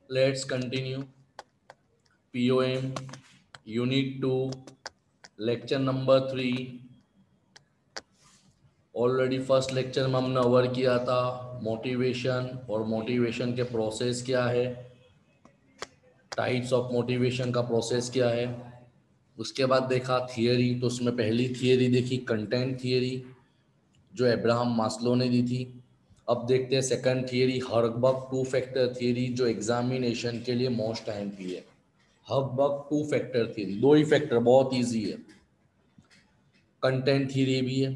Let's continue. POM Unit 2 lecture number 3. Already first lecture में हमने cover किया था मोटिवेशन और मोटिवेशन के प्रोसेस क्या है, टाइप्स ऑफ मोटिवेशन का प्रोसेस क्या है. उसके बाद देखा थियरी, तो उसमें पहली थियरी देखी कंटेंट थियरी जो अब्राहम मास्लो ने दी थी. अब देखते हैं second theory Herzberg two factor theory जो एग्जामिनेशन के लिए मोस्ट अहम थी है. हर्बर्ग टू फैक्टर थियरी, दो ही फैक्टर, बहुत इजी है. कंटेंट थियरी भी है.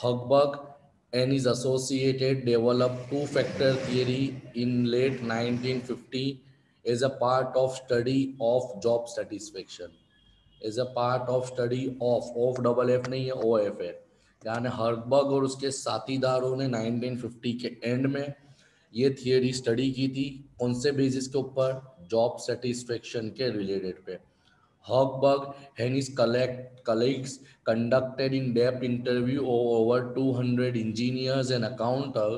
हर्बर्ग and is associated developed two factor theory in late 1950 as a part of study of job satisfaction. As a part of study of double F नहीं है, O F है. यानी हर्बर्ग और उसके साथीदारों ने 1950 के एंड में ये थियरी स्टडी की थी. कौन से बेसिस के ऊपर? जॉब सेटिस्फेक्शन के रिलेटेड पे. Hochberg and his colleagues conducted in-depth interview of over 200 engineers and accountant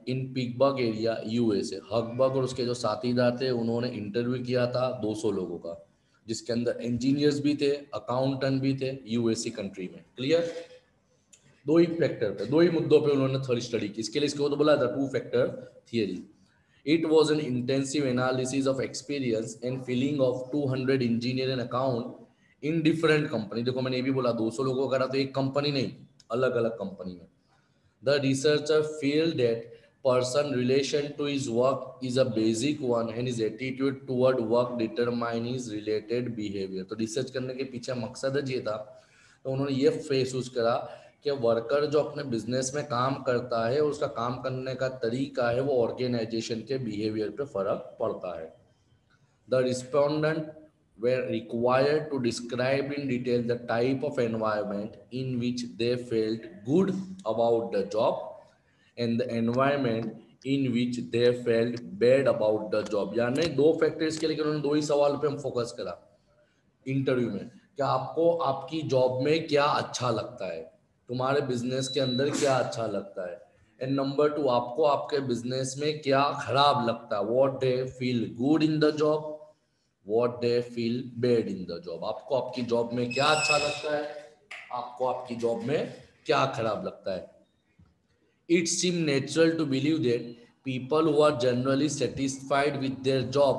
in Pittsburgh area, USA. हकबर्ग और उसके जो साथीदार थे उन्होंने इंटरव्यू किया था 200 लोगों का, जिसके अंदर इंजीनियर्स भी थे, अकाउंटेंट भी थे, यूएसए कंट्री में. क्लियर? दो ही फैक्टर पे, दो ही मुद्दों पे उन्होंने थोड़ी स्टडी की. इसके लिए इसको तो बोला था to factor theory. It was an intensive analysis of experience and feeling of 200 engineer and account in different company. देखो मैंने ये भी बोला 200 लोगों का करा, तो एक कंपनी नहीं, अलग अलग कंपनी में. The researcher feel that person relation to his work is a basic one and his attitude toward work determine his related behavior. तो रिसर्च करने के पीछे मकसद ये था, तो उन्होंने ये महसूस करा कि वर्कर जो अपने बिजनेस में काम करता है उसका काम करने का तरीका है वो ऑर्गेनाइजेशन के बिहेवियर पे फर्क पड़ता है. The respondent were required to describe in detail the type of environment in which they felt good about the job and the environment in which they felt bad about the job. यानी दो factors के लिए उन्होंने दो ही सवाल पे हम focus करा इंटरव्यू में कि आपको आपकी जॉब में क्या अच्छा लगता है, तुम्हारे बिजनेस के अंदर क्या अच्छा लगता है, एंड नंबर टू आपको आपके बिजनेस में क्या खराब लगता है. What they feel good in the job, what they feel bad in the job. आपको आपकी जॉब में क्या अच्छा लगता है, आपको आपकी जॉब में क्या खराब लगता है. It seems natural to believe that people who are generally satisfied with their job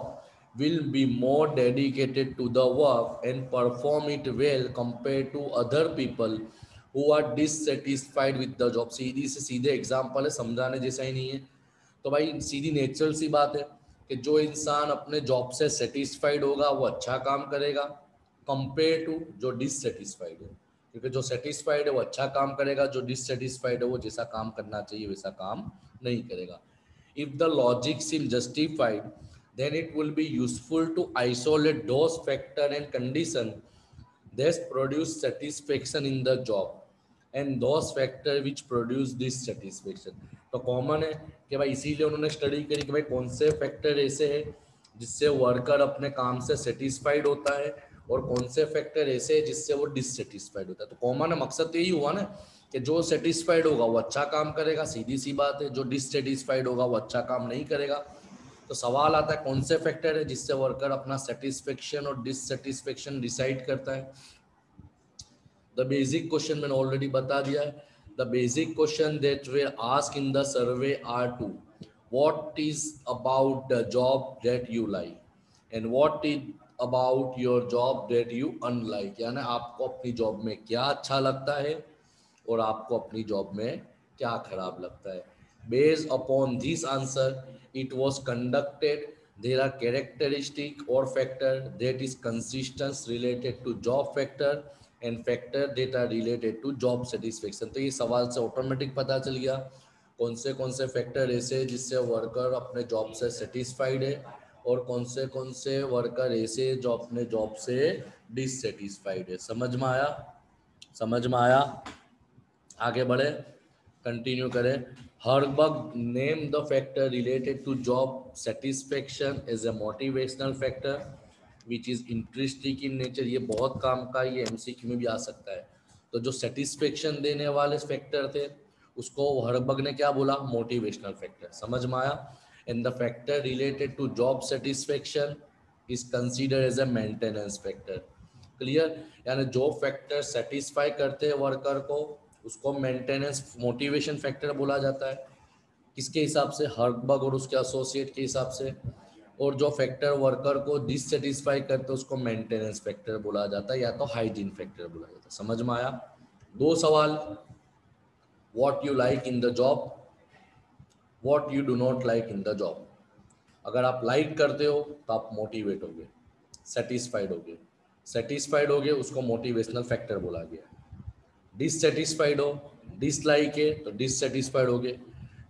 will be more dedicated to the work and perform it well compared to other people who are dissatisfied with the job. सीधी से सीधे example है, समझाने जैसा ही नहीं है. तो भाई सीधी natural सी बात है कि जो इंसान अपने जॉब से सेटिस्फाइड होगा वो अच्छा काम करेगा कंपेयर टू जो डिससेटिस्फाइड है. क्योंकि जो सेटिस्फाइड है वो अच्छा काम करेगा, जो डिससेटिस्फाइड है वो जैसा काम करना चाहिए वैसा काम नहीं करेगा. If the logic seem justified then it will be useful to isolate those factor and condition that produce satisfaction in the job and those factor which produce dissatisfaction. तो कॉमन है कि भाई इसीलिए उन्होंने स्टडी करी कि भाई कौन से फैक्टर ऐसे हैं जिससे वर्कर अपने काम से सेटिस्फाइड होता है और कौन से फैक्टर ऐसे हैं जिससे वो डिससेटिस्फाइड होता है. तो कॉमन है, मकसद तो यही हुआ ना कि जो सेटिस्फाइड होगा वो अच्छा काम करेगा, सीधी सी बात है. जो डिससेटिस्फाइड होगा वो अच्छा काम नहीं करेगा. तो सवाल आता है कौन से फैक्टर है जिससे वर्कर अपना सेटिस्फेक्शन और डिससेटिस्फेक्शन डिसाइड करता है. द बेसिक क्वेश्चन मैंने ऑलरेडी बता दिया है. The basic question that we ask in the survey are two what is about the job that you like and what is about your job that you unlike. यानी आपको अपनी job में क्या अच्छा लगता है और आपको अपनी जॉब में क्या खराब लगता है. Based upon this answer it was conducted. There are characteristic or factor that is consistent related to job factor and factor that are related to job satisfaction. तो ये सवाल से ऑटोमेटिक पता चल गया कौन से फैक्टर ऐसे हैं जिससे वर्कर अपने जॉब से सेटिस्फाइड है और कौन से वर्कर ऐसे जो अपने जॉब से डिससेटिस्फाइड है. समझ में आया? समझ में आया? आगे बढ़े, कंटिन्यू करें. Herzberg name the factor related to job satisfaction as a motivational factor which is interesting in nature. ये बहुत काम का, ये एमसीक्यू में भी आ सकता है. तो जो सेटिस्फेक्शन देने वाले फैक्टर थे उसको हर्बर्ग ने क्या बोला? Motivational factor. समझ में आया? and the factor related to job satisfaction is considered as a maintenance factor. Clear, यानी जो फैक्टर सेटिस्फाई करते हैं वर्कर को उसको मेंटेनेंस मोटिवेशन फैक्टर बोला जाता है। किसके हिसाब से? हर्बर्ग और उसके एसोसिएट के हिसाब से। और जो फैक्टर वर्कर को डिससेटिस्फाई करते हैं उसको मेंटेनेंस फैक्टर बोला जाता है या तो हाइजीन फैक्टर बोला जाता है। समझ में आया? दो सवाल, what you like in the job, what you do not like in the job. अगर आप लाइक करते हो तो आप मोटिवेट होगे, सेटिस्फाइड होगे उसको मोटिवेशनल फैक्टर बोला गया। डिससेटिस्फाइड हो, डिसलाइक है तो डिससेटिस्फाइड होगे,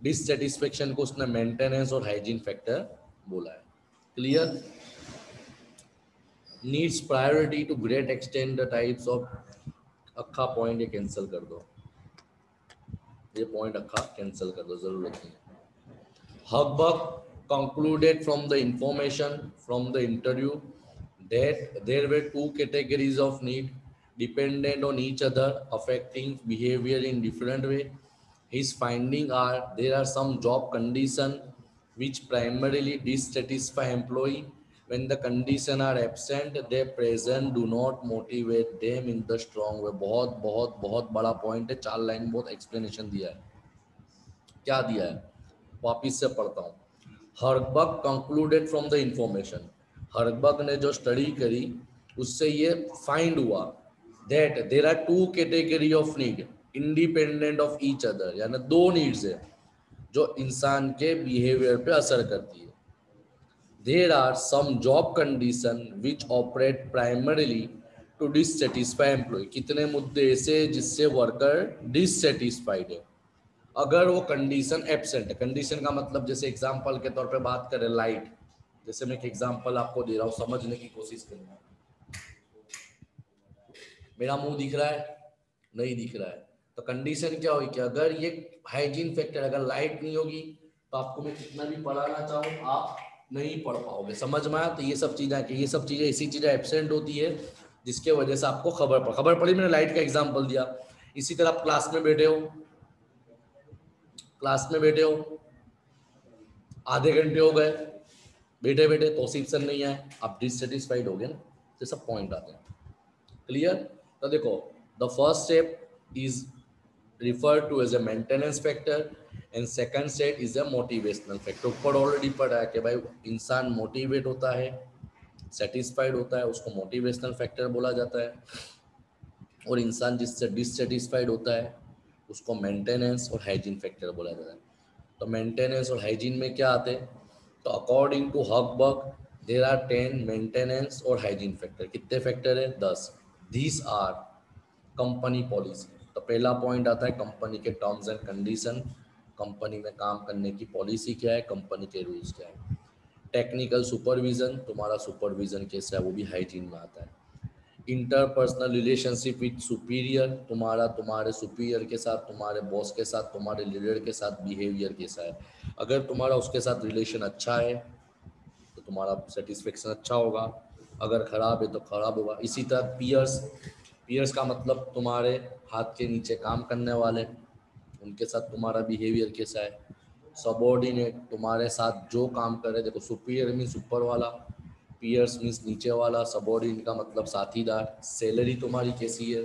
डिससेटिस्फेक्शन को उसने मेंटेनेंस और हाइजीन फैक्टर बोला है। Clear? Needs priority to great extend the types of, अक्खा पॉइंट ये कैंसिल कर दो, ये पॉइंट अक्खा कैंसिल कर दो, जरूरत नहीं। Hubbard concluded from the information from the interview that there were two categories of need dependent on each other, affecting behavior in different way. His findings are there are some job condition which primarily dissatisfy employee. When the condition are absent, their present do not motivate them in the strong way. बहुत बहुत बहुत बड़ा point है, 4 line बहुत explanation दिया है। क्या दिया है वापिस से पढ़ता हूँ। Herzberg concluded from the information, Herzberg ने जो स्टडी करी उससे ये फाइंड हुआ that there are two category of need independent of each other, यानी दो नीड्स है जो इंसान के बिहेवियर पे असर करती है। There are some job condition which operate primarily to dissatisfy employ. कितने मुद्दे ऐसे जिससे वर्कर डिससेटिस्फाइड है। अगर वो कंडीशन एब्सेंट है, कंडीशन का मतलब जैसे एग्जांपल के तौर पे बात करें लाइट, जैसे मैं एक एग्जांपल आपको दे रहा हूँ, समझने की कोशिश करना। मेरा मुंह दिख रहा है? नहीं दिख रहा है, तो कंडीशन क्या होगी कि अगर ये हाइजीन फैक्टर, अगर लाइट नहीं होगी तो आपको मैं कितना भी पढ़ाना चाहूँ आप नहीं पढ़ पाओगे। समझ में आया? तो ये सब चीजें कि ये सब चीजें ऐसी चीजें एब्सेंट होती है जिसके वजह से आपको खबर पड़ी। मैंने लाइट का एग्जाम्पल दिया। इसी तरह आप क्लास में बैठे हो, आधे घंटे हो गए बैठे बैठे, तौसीफ सर नहीं आए, आप डिससेटिस्फाइड हो गए ना, तो सब पॉइंट आते हैं। क्लियर? तो देखो, the first step is refer to as a maintenance factor and second step is a motivational factor. ऊपर ऑलरेडी पढ़ा है कि भाई इंसान मोटिवेट होता है, सेटिस्फाइड होता है, उसको मोटिवेशनल फैक्टर बोला जाता है, और इंसान जिससे डिससेटिस्फाइड होता है उसको मेंटेनेंस और हाइजीन फैक्टर बोला जाता है। तो मेंटेनेंस और हाइजीन में क्या आते हैं? तो according to Herzberg there are 10 maintenance और हाइजीन फैक्टर। कितने फैक्टर है? 10। These are company policy. तो पहला पॉइंट आता है कंपनी के टर्म्स एंड कंडीशन, कंपनी में काम करने की पॉलिसी क्या है, कंपनी के रूल्स क्या है। टेक्निकल सुपरविजन, तुम्हारा सुपरविजन कैसा है, वो भी हाइजीन में आता है। इंटरपर्सनल रिलेशनशिप विद सुपीरियर, तुम्हारे सुपीरियर के साथ, तुम्हारे बॉस के साथ, तुम्हारे लीडर के साथ बिहेवियर कैसा है। अगर तुम्हारा उसके साथ रिलेशन अच्छा है तो तुम्हारा सेटिस्फेक्शन अच्छा होगा, अगर खराब है तो खराब होगा। इसी तरह पीयर्स का मतलब तुम्हारे हाथ के नीचे काम करने वाले, उनके साथ तुम्हारा बिहेवियर कैसा है। सबॉर्डिनेट, तुम्हारे साथ जो काम करे, देखो सुपीरियर मीन्स ऊपर वाला, पीयर्स मीन्स नीचे वाला, सबॉर्डिनेट का मतलब साथीदार। सैलरी तुम्हारी कैसी है,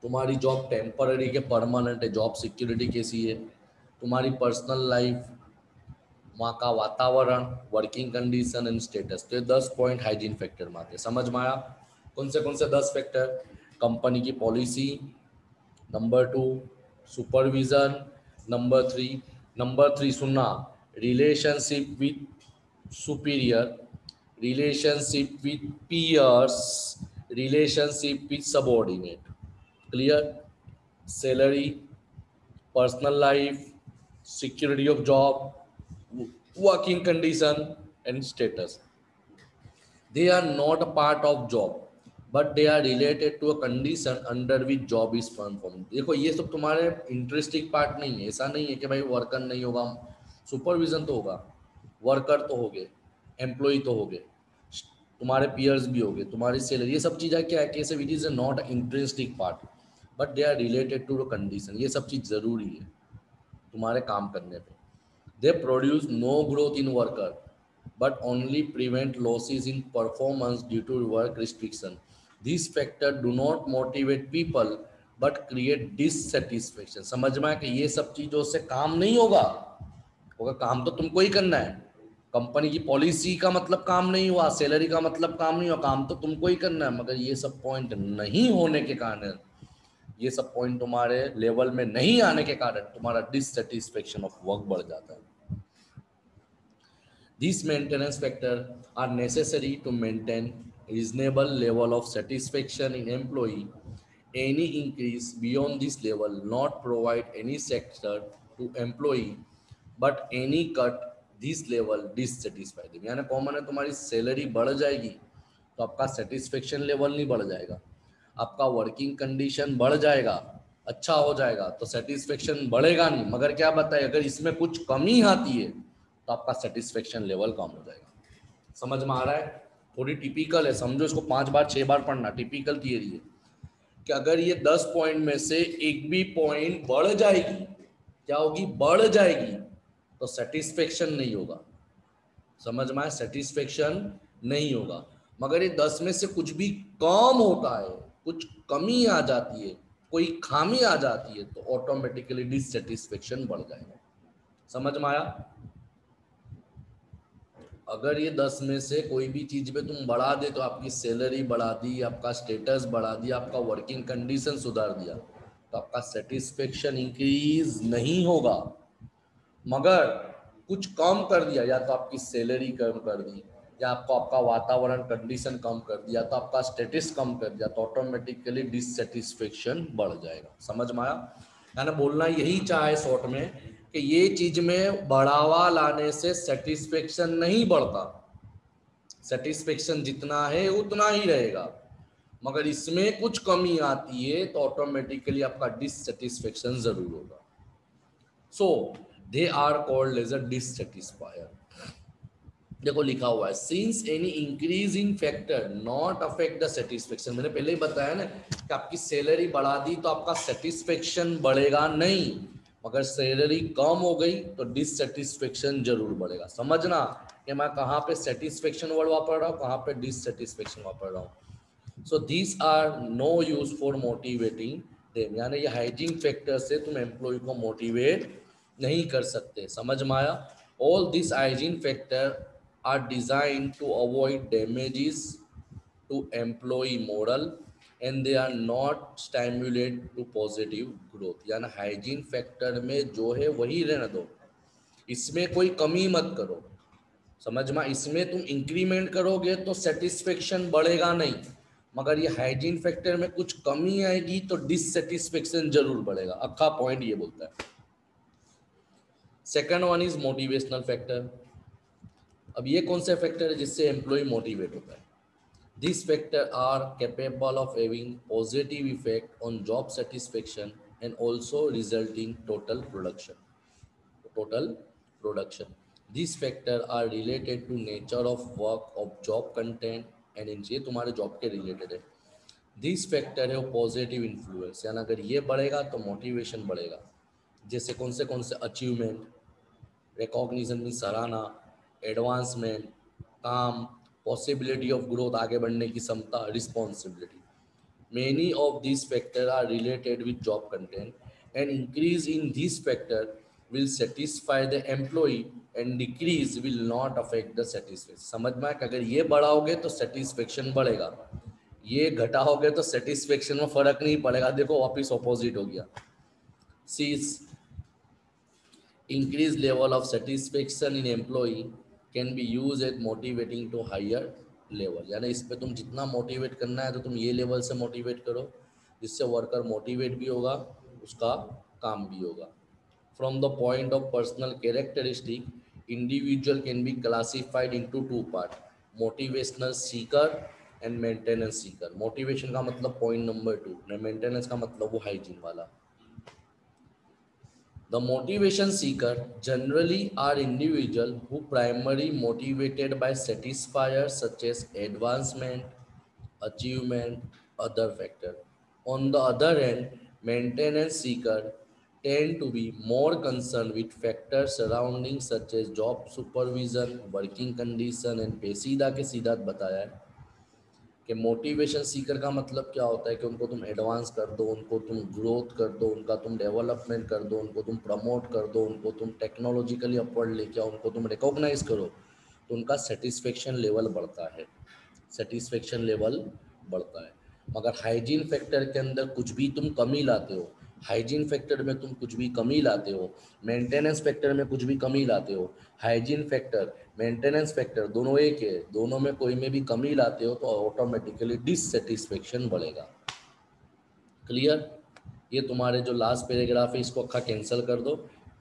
तुम्हारी जॉब टेम्पररी के परमानेंट है, जॉब सिक्योरिटी कैसी है, तुम्हारी पर्सनल लाइफ, वहाँ का वातावरण, वर्किंग कंडीशन एंड स्टेटस। तो ये 10 पॉइंट हाइजीन फैक्टर में आते हैं। समझ में आया? कौन से 10 फैक्टर? कंपनी की पॉलिसी, नंबर 2 सुपरविजन, नंबर 3 सुनना, relationship with superior, relationship with peers, relationship with subordinate. Clear? Salary, personal life, security of job, working condition and status. They are not a part of job but they are related to a condition under which job is performed. देखो ये सब तुम्हारे interesting part नहीं है। ऐसा नहीं है कि भाई वर्कर नहीं होगा, सुपरविजन तो होगा, वर्कर तो हो गए, एम्प्लॉय तो हो गए, तुम्हारे पीयर्स भी हो गए, तुम्हारी सैलरी, ये सब चीज़ें क्या है, कैसे it is not interesting part but they are related to the condition. ये सब चीज़ जरूरी है तुम्हारे काम करने पे। They produce no growth in worker, but only prevent losses in performance due to work restriction. These factors do not motivate people but create dissatisfaction. समझ में आया कि ये सब चीजों से काम नहीं होगा, होगा काम तो तुमको ही करना है। कंपनी की पॉलिसी का मतलब काम नहीं हुआ, सैलरी का मतलब काम नहीं हुआ, काम तो तुमको ही करना है। मगर ये सब पॉइंट नहीं होने के कारण, ये सब पॉइंट तुम्हारे लेवल में नहीं आने के कारण तुम्हारा डिससेटिस्फेक्शन ऑफ वर्क बढ़ जाता है। These maintenance factors are necessary to maintain reasonable level of satisfaction in employee. Any increase beyond this level not provide any sector to employee, but any cut this level dissatisfy them. यानी common है, तुम्हारी salary बढ़ जाएगी तो आपका satisfaction level नहीं बढ़ जाएगा, आपका वर्किंग कंडीशन बढ़ जाएगा, अच्छा हो जाएगा तो सेटिस्फेक्शन बढ़ेगा नहीं। मगर क्या बताए, अगर इसमें कुछ कमी आती है तो आपका सेटिस्फेक्शन लेवल कम हो जाएगा। समझ में आ रहा है? थोड़ी टिपिकल है, समझो इसको 5 बार 6 बार पढ़ना। टिपिकल थियरी है कि अगर ये 10 पॉइंट में से एक भी पॉइंट बढ़ जाएगी, क्या होगी, बढ़ जाएगी, तो सेटिस्फेक्शन नहीं होगा। समझ में आया? सेटिस्फेक्शन नहीं होगा। मगर ये 10 में से कुछ भी कम होता है, कुछ कमी आ जाती है, कोई खामी आ जाती है, तो ऑटोमेटिकली डिससेटिस्फेक्शन बढ़ जाएगा। समझ में आया? अगर ये 10 में से कोई भी चीज पे तुम बढ़ा दे, तो आपकी सैलरी बढ़ा दी, आपका स्टेटस बढ़ा दिया, आपका वर्किंग कंडीशन सुधार दिया, तो आपका सेटिस्फेक्शन इंक्रीज नहीं होगा। मगर कुछ कम कर दिया, या तो आपकी सैलरी कम कर दी, या आपको आपका वातावरण कंडीशन कम कर दिया, तो आपका स्टेटस कम कर दिया, तो ऑटोमेटिकली डिससेटिस्फेक्शन बढ़ जाएगा। समझ में आया? मैंने बोलना यही चाहे शॉर्ट में कि ये चीज में बढ़ावा लाने से सेटिस्फेक्शन नहीं बढ़ता, सेटिस्फेक्शन जितना है उतना ही रहेगा। मगर इसमें कुछ कमी आती है तो ऑटोमेटिकली आपका डिससेटिस्फेक्शन जरूर होगा। So they are called as a dissatisfier. देखो लिखा हुआ है, since any increase in factor not affect the satisfaction. मैंने पहले ही बताया ना कि आपकी सैलरी बढ़ा दी तो आपका सेटिस्फेक्शन बढ़ेगा नहीं, मगर सैलरी कम हो गई तो डिससेटिस्फेक्शन जरूर बढ़ेगा। समझना कि मैं कहाँ पे सेटिस्फेक्शन वर्ड वापर रहा हूँ, कहाँ पे डिससेटिस्फेक्शन वापर रहा हूँ। So these are no use for motivating them, यानी ये हाइजीन फैक्टर से तुम एम्प्लॉय को मोटिवेट नहीं कर सकते। समझ में आया? All this hygiene factor are designed to avoid damages to employee moral and they are not stimulate to positive growth। यानी हाइजीन फैक्टर में जो है वही रहने दो, इसमें कोई कमी मत करो। समझ में? इसमें तुम इंक्रीमेंट करोगे तो सेटिस्फेक्शन बढ़ेगा नहीं, मगर ये हाइजीन फैक्टर में कुछ कमी आएगी तो डिससेटिस्फेक्शन जरूर बढ़ेगा। अक्खा पॉइंट ये बोलता है। Second one is motivational factor. अब ये कौन सा फैक्टर है जिससे एम्प्लॉय मोटिवेट होता है? This factor are capable of having positive effect on job satisfaction and also resulting total production. This factor are related to nature of work of job content and in, ये तुम्हारे job के related है। This factor है positive influence, यानी अगर ये बढ़ेगा तो मोटिवेशन बढ़ेगा। जैसे कौन से अचीवमेंट, रिकॉग्निशन में सराहना, एडवांसमेंट, काम, पॉसिबिलिटी ऑफ ग्रोथ, आगे बढ़ने की क्षमता, responsibility. Many of this factor are related with job content and increase in this factor will satisfy the employee and decrease will not affect the satisfaction. समझ में? अगर ये बढ़ाओगे तो सेटिस्फेक्शन बढ़ेगा, ये घटाओगे तो सेटिस्फेक्शन में फर्क नहीं पड़ेगा। देखो वापिस ऑपोजिट हो गया। सी increased level of satisfaction in employee can be used as motivating to higher level। यानी इस पे तुम जितना मोटिवेट करना है तो तुम ये लेवल से मोटिवेट करो जिससे वर्कर मोटिवेट भी होगा, उसका काम भी होगा। From the point of personal characteristic, individual can be classified into two part, motivational seeker and maintenance Sikar. Motivation का मतलब पॉइंट नंबर 2, मेंटेनेंस का मतलब वो हाइजीन वाला। The motivation seeker generally are individuals who primarily motivated by satisfiers such as advancement, achievement, other factor. On the other hand, maintenance seeker tend to be more concerned with factors surrounding such as job supervision, working condition and पे सीधा के सीधा बताया है कि motivation Sikar का मतलब क्या होता है कि उनको तुम एडवांस कर दो, उनको तुम ग्रोथ कर दो, उनका तुम डेवलपमेंट कर दो, उनको तुम प्रमोट कर दो, उनको तुम टेक्नोलॉजिकली अपवर्ड लेके आओ, उनको तुम रिकॉग्नाइज करो, तो उनका सेटिस्फेक्शन लेवल बढ़ता है, सेटिस्फेक्शन लेवल बढ़ता है। मगर हाइजीन फैक्टर के अंदर कुछ भी तुम कमी लाते हो, हाइजीन फैक्टर में तुम कुछ भी कमी लाते हो, मेंटेनेंस फैक्टर में कुछ भी कमी लाते हो, हाइजीन फैक्टर मेंटेनेंस फैक्टर दोनों एक है, दोनों में कोई में भी कमी लाते हो तो ऑटोमेटिकली डिससेटिस्फेक्शन बढ़ेगा। क्लियर? ये तुम्हारे जो लास्ट पैराग्राफ है इसको अक्खा कैंसिल कर दो।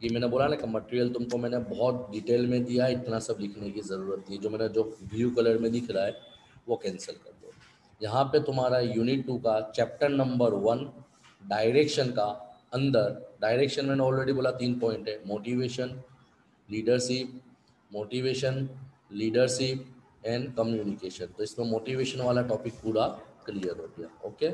ये मैंने बोला ना कि मटेरियल तुमको मैंने बहुत डिटेल में दिया है, इतना सब लिखने की ज़रूरत नहीं, जो मैंने जो ब्लू कलर में दिख रहा है वो कैंसिल कर दो। यहाँ पे तुम्हारा यूनिट 2 का चैप्टर नंबर 1 डायरेक्शन का अंदर, डायरेक्शन मैंने ऑलरेडी बोला 3 पॉइंट है, motivation, leadership, motivation, leadership and communication. तो इसमें मोटिवेशन वाला टॉपिक पूरा क्लियर हो गया। ओके।